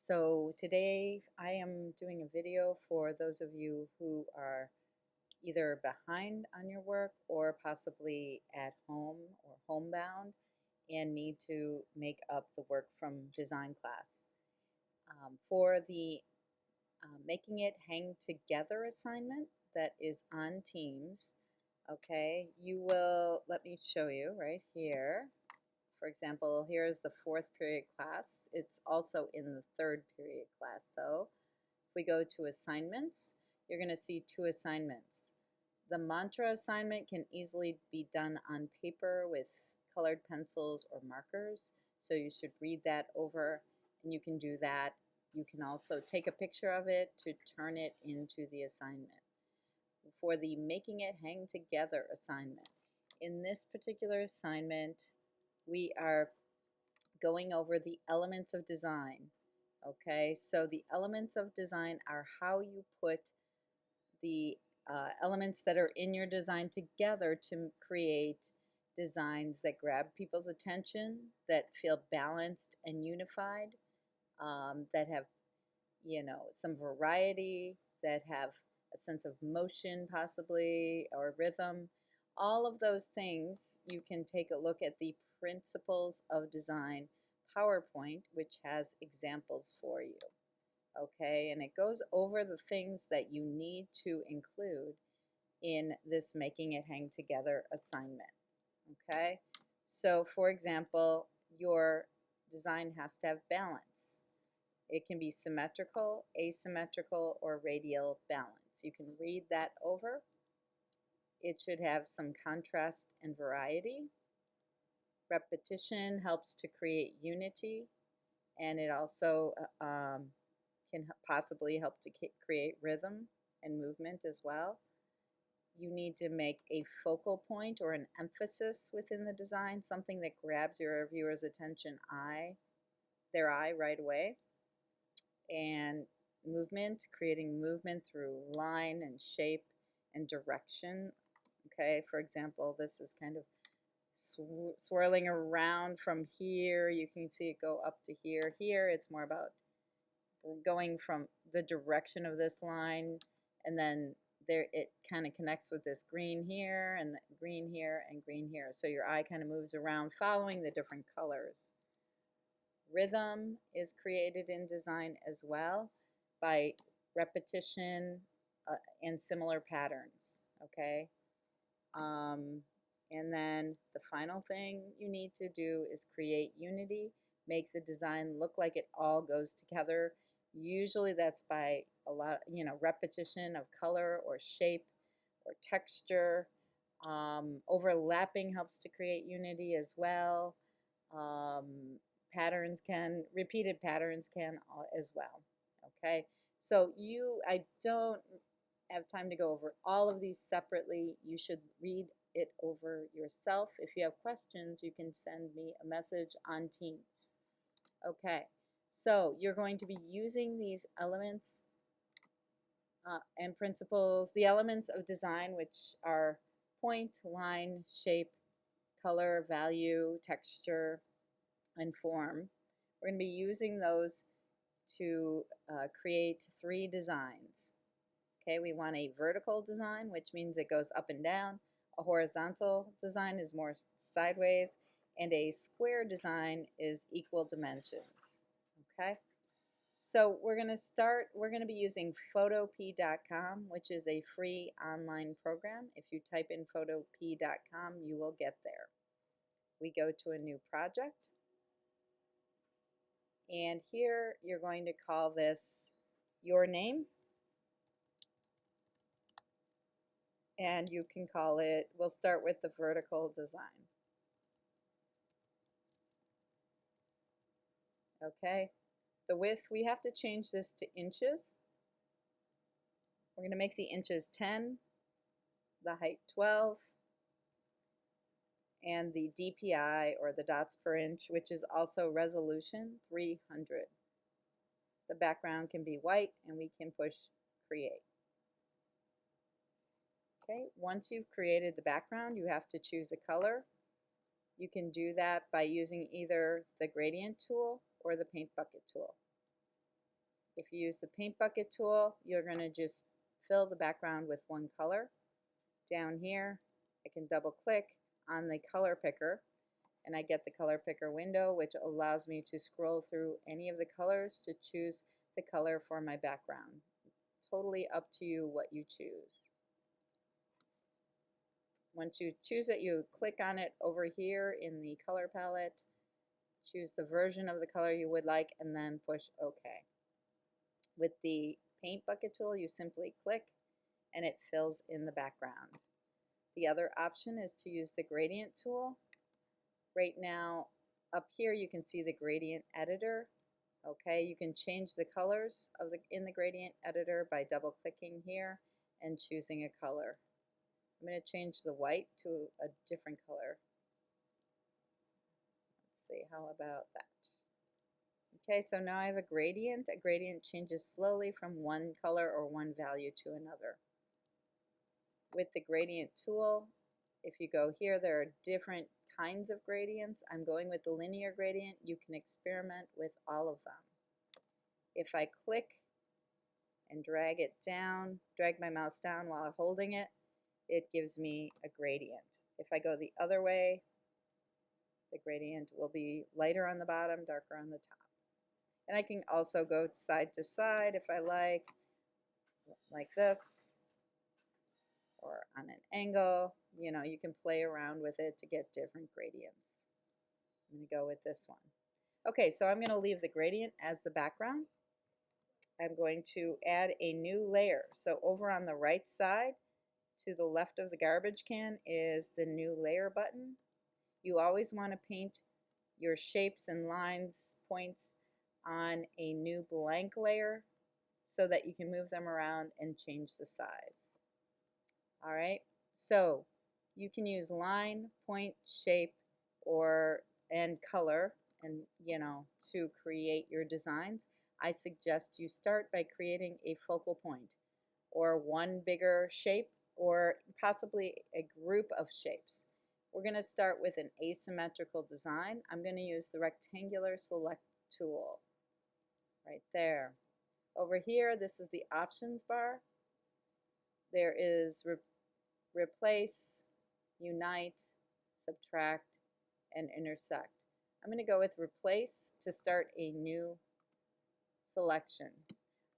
So today I am doing a video for those of you who are either behind on your work or possibly at home or homebound and need to make up the work from design class. For the making it hang together assignment that is on Teams, okay, you will, let me show you right here. For example, here's the fourth period class. It's also in the third period class though. If we go to assignments, you're going to see two assignments. The mantra assignment can easily be done on paper with colored pencils or markers, so you should read that over and you can do that. You can also take a picture of it to turn it into the assignment. For the making it hang together assignment, in this particular assignment, we are going over the elements of design. Okay, so the elements of design are how you put the elements that are in your design together to create designs that grab people's attention, that feel balanced and unified, that have, some variety, that have a sense of motion possibly, or rhythm. All of those things, you can take a look at the Principles of Design PowerPoint, which has examples for you. Okay, and it goes over the things that you need to include in this Making It Hang Together assignment. Okay, so for example, your design has to have balance. It can be symmetrical, asymmetrical, or radial balance. You can read that over. It should have some contrast and variety. Repetition helps to create unity, and it also can possibly help to create rhythm and movement as well. You need to make a focal point or an emphasis within the design, something that grabs your viewer's attention, their eye right away. And movement, creating movement through line and shape and direction. Okay, for example, this is kind of swirling around from here. You can see it go up to here. Here, it's more about going from the direction of this line, and then there it kind of connects with this green here and green here and green here. So your eye kind of moves around following the different colors. Rhythm is created in design as well by repetition and similar patterns. Okay. And then the final thing you need to do is create unity, make the design look like it all goes together. Usually that's by a lot, repetition of color or shape or texture. Overlapping helps to create unity as well. Repeated patterns can as well. Okay, so I don't have time to go over all of these separately. You should read it over yourself. If you have questions, you can send me a message on Teams. Okay, so you're going to be using these elements and principles, the elements of design, which are point, line, shape, color, value, texture, and form. We're going to be using those to create three designs. Okay, we want a vertical design, which means it goes up and down. A horizontal design is more sideways, and a square design is equal dimensions. Okay, so we're going to be using photop.com, which is a free online program. If you type in photop.com, you will get there. We go to a new project, and here you're going to call this your name. And you can call it, we'll start with the vertical design. Okay, the width, we have to change this to inches. We're going to make the inches 10, the height 12, and the DPI, or the dots per inch, which is also resolution, 300. The background can be white, and we can push create. Okay, once you've created the background, you have to choose a color. You can do that by using either the gradient tool or the paint bucket tool. If you use the paint bucket tool, you're going to just fill the background with one color. Down here, I can double click on the color picker and I get the color picker window, which allows me to scroll through any of the colors to choose the color for my background. Totally up to you what you choose. Once you choose it, you click on it over here in the color palette, choose the version of the color you would like, and then push OK. With the paint bucket tool, you simply click and it fills in the background. The other option is to use the gradient tool. Right now, up here you can see the gradient editor. Okay, you can change the colors in the gradient editor by double clicking here and choosing a color. I'm going to change the white to a different color. Let's see, how about that? Okay, so now I have a gradient. A gradient changes slowly from one color or one value to another. With the gradient tool, if you go here, there are different kinds of gradients. I'm going with the linear gradient. You can experiment with all of them. If I click and drag it down, drag my mouse down while holding it, it gives me a gradient. If I go the other way, the gradient will be lighter on the bottom, darker on the top. And I can also go side to side if I like this, or on an angle. You know, you can play around with it to get different gradients. I'm going to go with this one. Okay, so I'm going to leave the gradient as the background. I'm going to add a new layer. So over on the right side, to the left of the garbage can, is the new layer button. You always want to paint your shapes and lines, points on a new blank layer so that you can move them around and change the size. All right, so you can use line, point, shape, and color, and to create your designs. I suggest you start by creating a focal point or one bigger shape or possibly a group of shapes. We're going to start with an asymmetrical design. I'm going to use the rectangular select tool right there. Over here, this is the options bar. There is replace, unite, subtract, and intersect. I'm going to go with replace to start a new selection.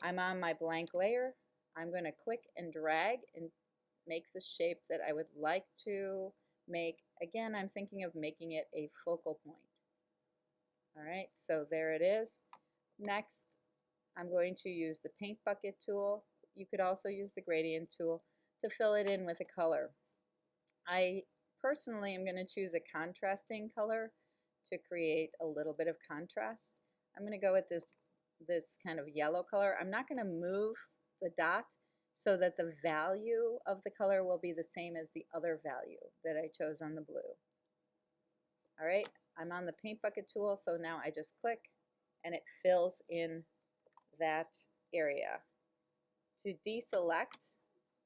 I'm on my blank layer. I'm going to click and drag and make the shape that I would like to make. Again, I'm thinking of making it a focal point. All right, so there it is. Next, I'm going to use the paint bucket tool. You could also use the gradient tool to fill it in with a color. I personally am going to choose a contrasting color to create a little bit of contrast. I'm going to go with this kind of yellow color. I'm not going to move the dot so that the value of the color will be the same as the other value that I chose on the blue. All right, I'm on the paint bucket tool, so now I just click and it fills in that area. To deselect,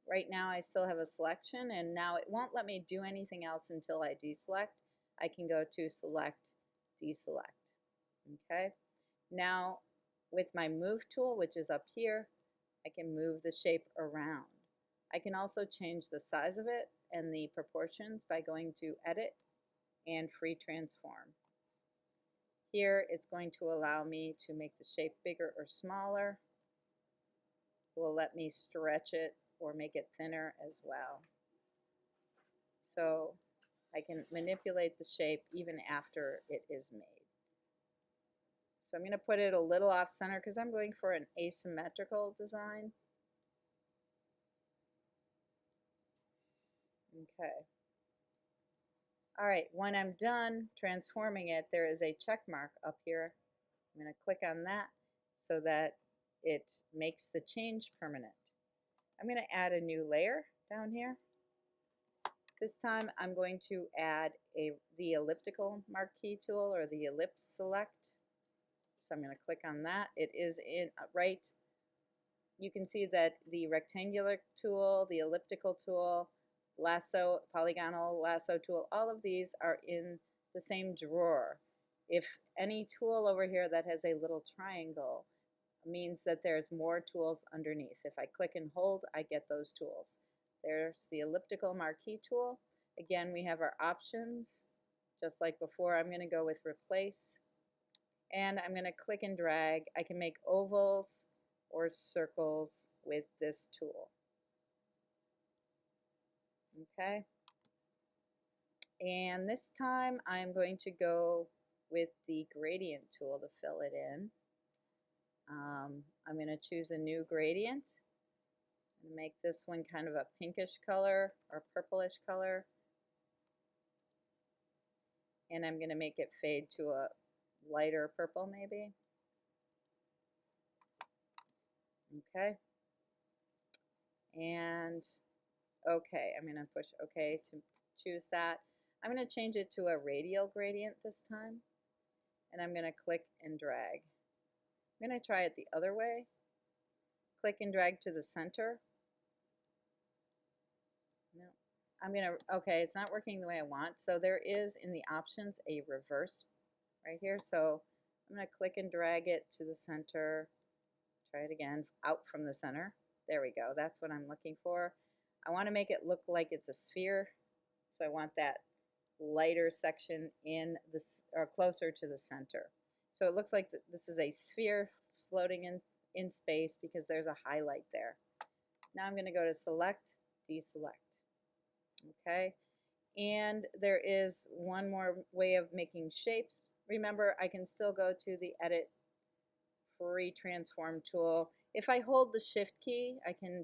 right now I still have a selection and now it won't let me do anything else until I deselect. I can go to select, deselect. Okay, now with my move tool, which is up here, I can move the shape around. I can also change the size of it and the proportions by going to edit and free transform. Here it's going to allow me to make the shape bigger or smaller. It will let me stretch it or make it thinner as well. So I can manipulate the shape even after it is made. So I'm going to put it a little off center because I'm going for an asymmetrical design. Okay. All right, when I'm done transforming it, there is a check mark up here. I'm going to click on that so that it makes the change permanent. I'm going to add a new layer down here. This time I'm going to add the elliptical marquee tool or the ellipse select. So I'm going to click on that. It is in right. You can see that the rectangular tool, the elliptical tool, lasso, polygonal lasso tool, all of these are in the same drawer. If any tool over here that has a little triangle means that there's more tools underneath. If I click and hold, I get those tools. There's the elliptical marquee tool. Again, we have our options. Just like before, I'm going to go with replace, and I'm going to click and drag. I can make ovals or circles with this tool. Okay. And this time I'm going to go with the gradient tool to fill it in. I'm going to choose a new gradient and make this one kind of a pinkish color or purplish color. And I'm going to make it fade to a lighter purple maybe. Okay. And okay, I'm going to push OK to choose that. I'm going to change it to a radial gradient this time. And I'm going to click and drag. I'm going to try it the other way. Click and drag to the center. No, I'm going to, okay, it's not working the way I want. So there is in the options a reverse right here. So I'm going to click and drag it to the center. Try it again, out from the center. There we go. That's what I'm looking for. I want to make it look like it's a sphere. So I want that lighter section in this, or closer to the center. So it looks like this is a sphere floating in space because there's a highlight there. Now I'm going to go to select, deselect. Okay, and there is one more way of making shapes. Remember, I can still go to the edit free transform tool. If I hold the shift key, I can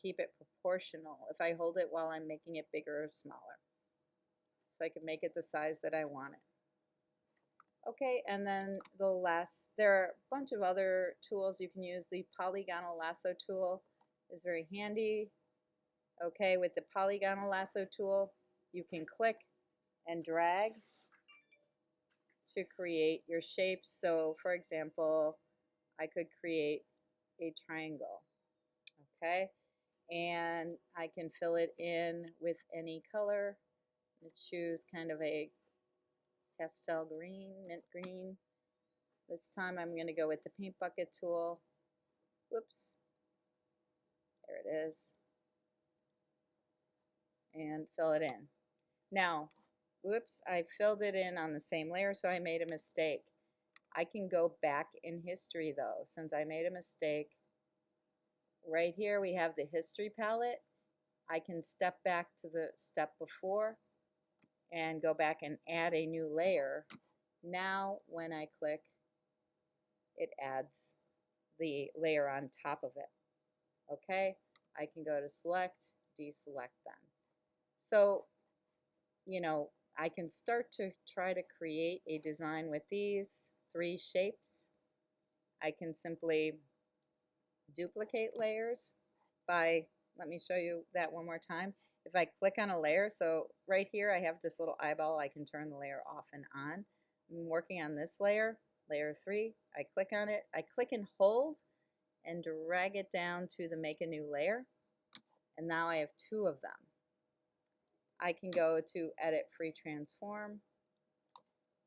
keep it proportional if I hold it while I'm making it bigger or smaller. So I can make it the size that I want it. Okay, and then there are a bunch of other tools you can use. The polygonal lasso tool is very handy. Okay, with the polygonal lasso tool, you can click and drag to create your shapes. So, for example, I could create a triangle. Okay, and I can fill it in with any color. Choose kind of a pastel green, mint green. This time I'm going to go with the paint bucket tool. Whoops. There it is. And fill it in. Now, whoops, I filled it in on the same layer, so I made a mistake. I can go back in history though, since I made a mistake. Right here we have the history palette. I can step back to the step before and go back and add a new layer. Now when I click, it adds the layer on top of it. Okay, I can go to select, deselect then. So, you know, I can start to try to create a design with these 3 shapes. I can simply duplicate layers by, let me show you that one more time. If I click on a layer, so right here I have this little eyeball, I can turn the layer off and on. I'm working on this layer, layer 3. I click on it, I click and hold and drag it down to the make a new layer. And now I have 2 of them. I can go to edit free transform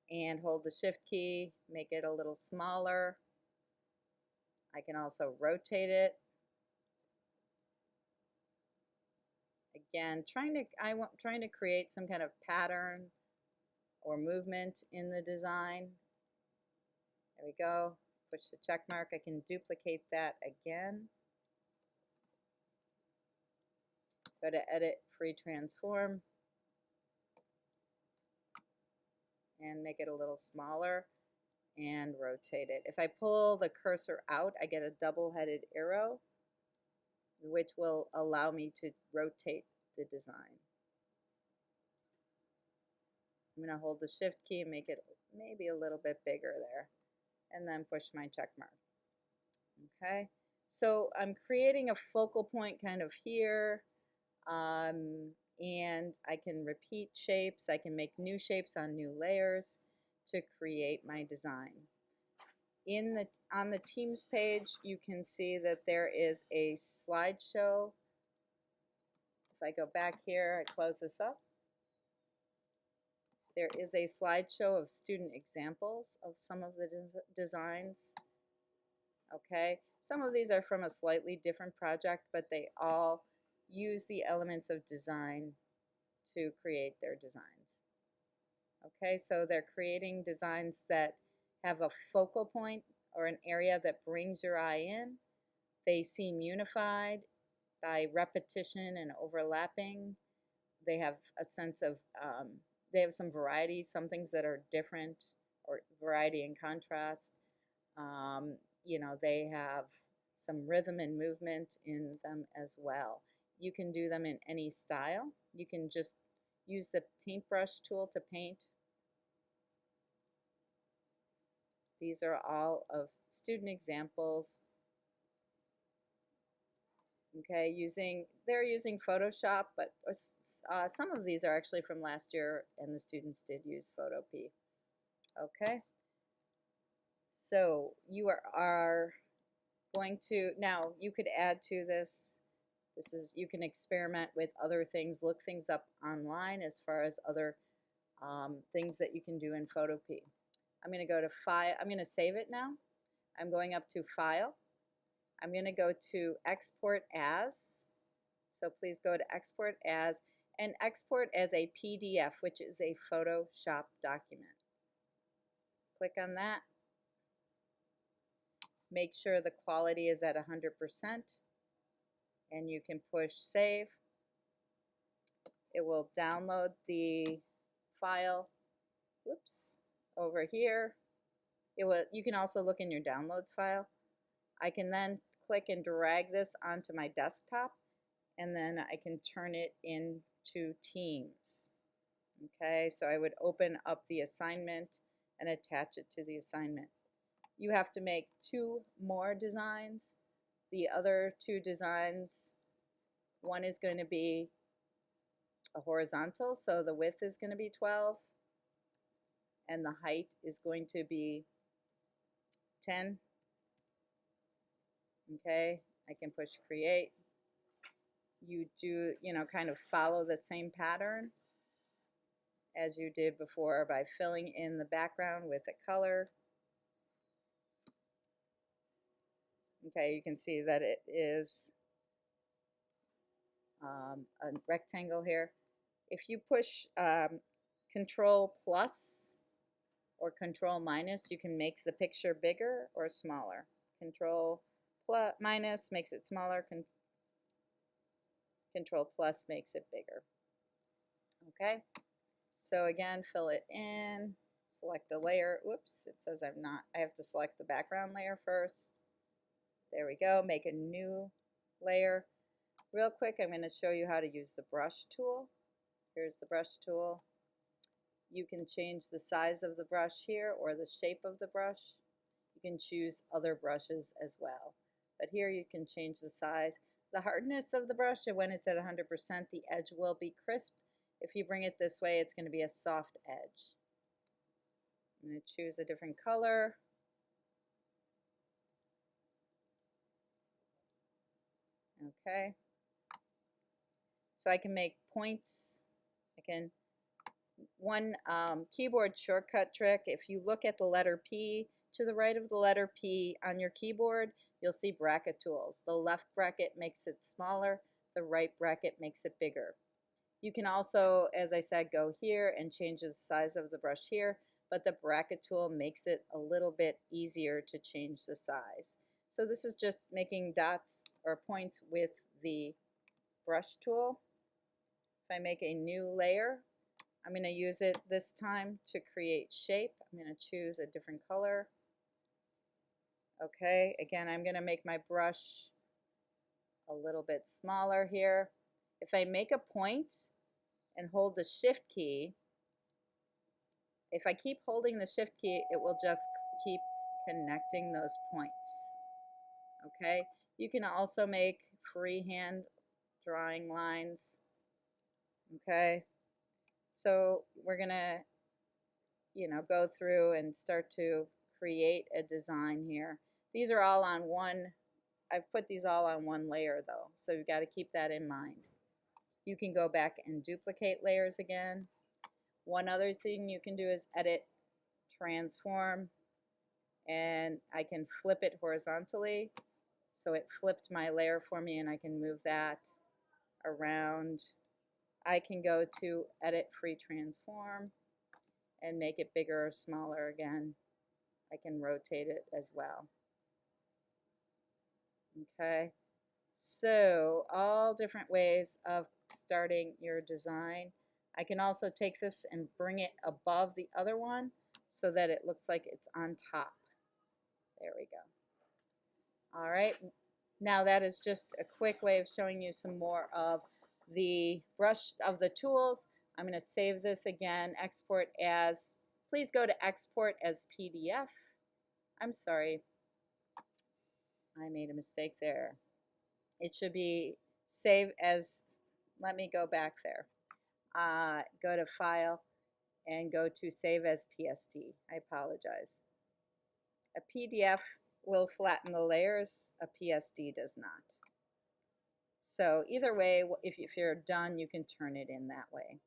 and hold the shift key, make it a little smaller. I can also rotate it. Again, trying to create some kind of pattern or movement in the design. There we go. Push the check mark. I can duplicate that again. Go to edit free transform and make it a little smaller and rotate it. If I pull the cursor out, I get a double-headed arrow, which will allow me to rotate the design. I'm going to hold the shift key and make it maybe a little bit bigger there, and then push my check mark. Okay, so I'm creating a focal point kind of here, and I can repeat shapes. I can make new shapes on new layers to create my design. On the Teams page, you can see that there is a slideshow. If I go back here, I close this up. There is a slideshow of student examples of some of the designs. Okay, some of these are from a slightly different project, but they all use the elements of design to create their designs. Okay, so they're creating designs that have a focal point or an area that brings your eye in. They seem unified by repetition and overlapping. They have a sense of, they have some variety, some things that are different, or variety and contrast. Um, they have some rhythm and movement in them as well. You can do them in any style. You can just use the paintbrush tool to paint. These are all of student examples. Okay, they're using Photoshop, but some of these are actually from last year, and the students did use Photopea. Okay, so are going to, now you could add to this. You can experiment with other things, look things up online as far as other things that you can do in Photopea. I'm going to go to File. I'm going to save it now. I'm going up to File. I'm going to go to Export As. So please go to Export As and export as a PDF, which is a Photoshop document. Click on that. Make sure the quality is at 100%, and you can push Save. It will download the file. Whoops, over here. You can also look in your downloads file. I can then click and drag this onto my desktop, and then I can turn it into Teams. Okay, so I would open up the assignment and attach it to the assignment. You have to make 2 more designs. The other 2 designs, one is going to be a horizontal, so the width is going to be 12, and the height is going to be 10. Okay, I can push create. You do, kind of follow the same pattern as you did before by filling in the background with a color. Okay, you can see that it is a rectangle here. If you push Control plus or Control minus, you can make the picture bigger or smaller. Control plus minus makes it smaller. Control plus makes it bigger. Okay, so again, fill it in, select a layer. Oops, it says I have to select the background layer first. There we go, make a new layer. Real quick, I'm going to show you how to use the brush tool. Here's the brush tool. You can change the size of the brush here or the shape of the brush. You can choose other brushes as well. But here you can change the size. The hardness of the brush, and when it's at 100%, the edge will be crisp. If you bring it this way, it's going to be a soft edge. I'm going to choose a different color. Okay. So I can make points. One keyboard shortcut trick, if you look at the letter P, to the right of the letter P on your keyboard, you'll see bracket tools. The left bracket makes it smaller, the right bracket makes it bigger. You can also, as I said, go here and change the size of the brush here, but the bracket tool makes it a little bit easier to change the size. So this is just making dots or points with the brush tool. If I make a new layer, I'm going to use it this time to create shape. I'm going to choose a different color. Okay, again, I'm going to make my brush a little bit smaller here. If I make a point and hold the shift key, if I keep holding the shift key, it will just keep connecting those points. Okay, you can also make freehand drawing lines. Okay, so we're going to go through and start to create a design here. These are all on one, I've put these all on one layer though, so you've got to keep that in mind. You can go back and duplicate layers again. One other thing you can do is edit, transform, and I can flip it horizontally. So it flipped my layer for me, and I can move that around. I can go to Edit Free Transform and make it bigger or smaller again. I can rotate it as well. Okay, so all different ways of starting your design. I can also take this and bring it above the other one so that it looks like it's on top. There we go. All right, now that is just a quick way of showing you some more of the brush of the tools. I'm going to save this again, export as, please go to export as PDF. I'm sorry, I made a mistake there. It should be save as, let me go back there. Go to File and go to Save as PSD. I apologize. A PDF will flatten the layers, a PSD does not. So either way, if you're done, you can turn it in that way.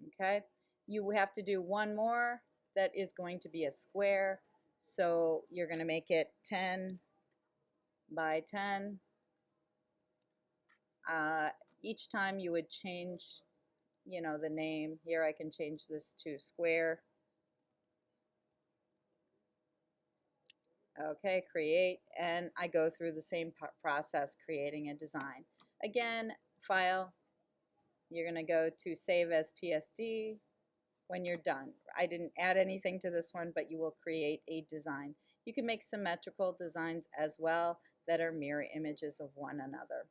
Okay? You have to do one more that is going to be a square. So you're going to make it 10 by 10. Each time you would change, the name. Here I can change this to square. Okay, create, and I go through the same process, creating a design. Again, File, you're going to go to Save as PSD when you're done. I didn't add anything to this one, but you will create a design. You can make symmetrical designs as well that are mirror images of one another.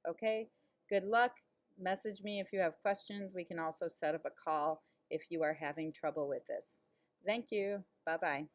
Okay, good luck. Message me if you have questions. We can also set up a call if you are having trouble with this. Thank you. Bye-bye.